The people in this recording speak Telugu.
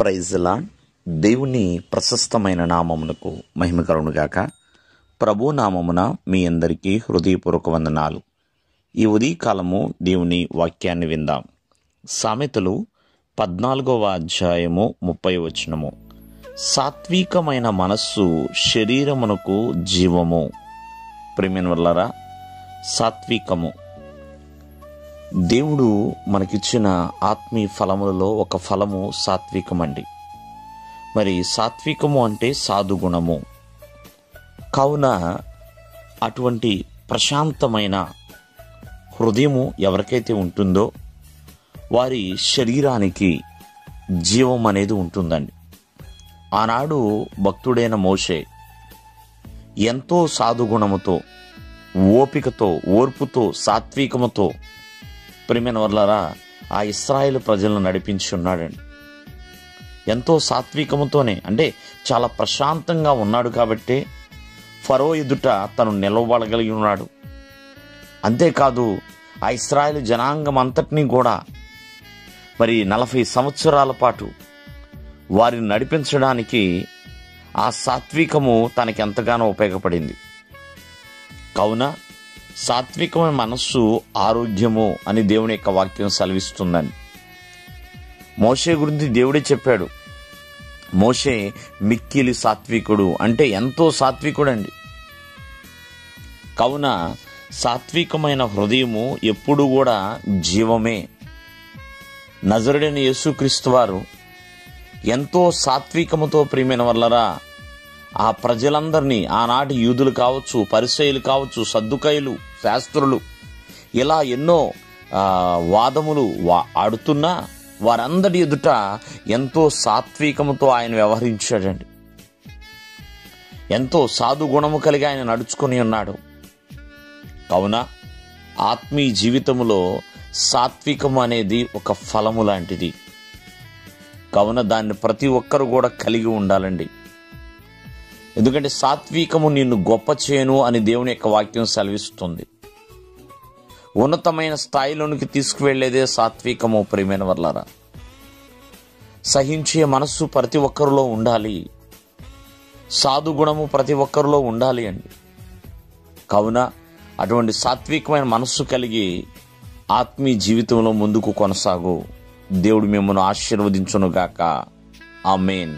Praise lord. దేవుని ప్రశస్తమైన నామమునకు మహిమ కలుగునుగాక. ప్రభు నామమున మీ అందరికీ హృదయపూర్వక వందనాలు. ఈ ఉదయకాలము దేవుని వాక్యాన్ని విందాం. సామెతలు 14వ అధ్యాయము 30వ వచనము. సాత్వికమైన మనస్సు శరీరమునకు జీవము. ప్రియమైనవారలారా, సాత్వికము దేవుడు మనకిచ్చిన ఆత్మీయ ఫలములలో ఒక ఫలము సాత్వికమండి. మరి సాత్వికము అంటే సాధుగుణము. కావున అటువంటి ప్రశాంతమైన హృదయము ఎవరికైతే ఉంటుందో వారి శరీరానికి జీవం అనేది ఉంటుందండి. ఆనాడు భక్తుడైన మోషే ఎంతో సాధుగుణముతో, ఓపికతో, ఓర్పుతో, సాత్వికముతో ప్రియమైన వారలారా ఆ ఇశ్రాయేలు ప్రజలను నడిపించి ఉన్నాడండి. ఎంతో సాత్వికముతోనే, అంటే చాలా ప్రశాంతంగా ఉన్నాడు కాబట్టి ఫరో ఎదుట తను నిలవబడగలిగి ఉన్నాడు. అంతేకాదు ఆ ఇశ్రాయేలు జనాంగం అంతటినీ కూడా మరి 40 సంవత్సరాల పాటు వారిని నడిపించడానికి ఆ సాత్వికము తనకి ఎంతగానో ఉపయోగపడింది. కావున సాత్వికమైన మనస్సు ఆరోగ్యము అని దేవుని యొక్క వాక్యం సెలవిస్తుందని. మోషే గురించి దేవుడే చెప్పాడు. మోషే మిక్కిలి సాత్వికుడు, అంటే ఎంతో సాత్వికుడండి. కావున సాత్వికమైన హృదయము ఎప్పుడు కూడా జీవమే. నజరుడైన యేసుక్రీస్తు వారు ఎంతో సాత్వికముతో ప్రియమైన వారలారా ఆ ప్రజలందరినీ, ఆనాటి యూదులు కావచ్చు, పరిసయ్యులు కావచ్చు, సద్దుకయ్యులు, శాస్త్రులు, ఇలా ఎన్నో వాదములు ఆడుతున్నా వారందరి ఎదుట ఎంతో సాత్వికముతో ఆయన వ్యవహరించాడండి. ఎంతో సాధుగుణము కలిగి ఆయన నడుచుకొని ఉన్నాడు. కావున ఆత్మీయ జీవితములో సాత్వికము అనేది ఒక ఫలము లాంటిది. కావున దాన్ని ప్రతి ఒక్కరు కూడా కలిగి ఉండాలండి. ఎందుకంటే సాత్వికము నిన్ను గొప్ప చేయను అని దేవుని యొక్క వాక్యం సెలవిస్తుంది. ఉన్నతమైన స్థాయిలోనికి తీసుకువెళ్లేదే సాత్వికము. ప్రియమైన వారలారా, సహించే మనస్సు ప్రతి ఒక్కరిలో ఉండాలి. సాధుగుణము ప్రతి ఒక్కరిలో ఉండాలి అండి. కావున అటువంటి సాత్వికమైన మనస్సు కలిగి ఆత్మీయ జీవితంలో ముందుకు కొనసాగు. దేవుడు మిమ్మల్ని ఆశీర్వదించునుగాక. ఆమేన్.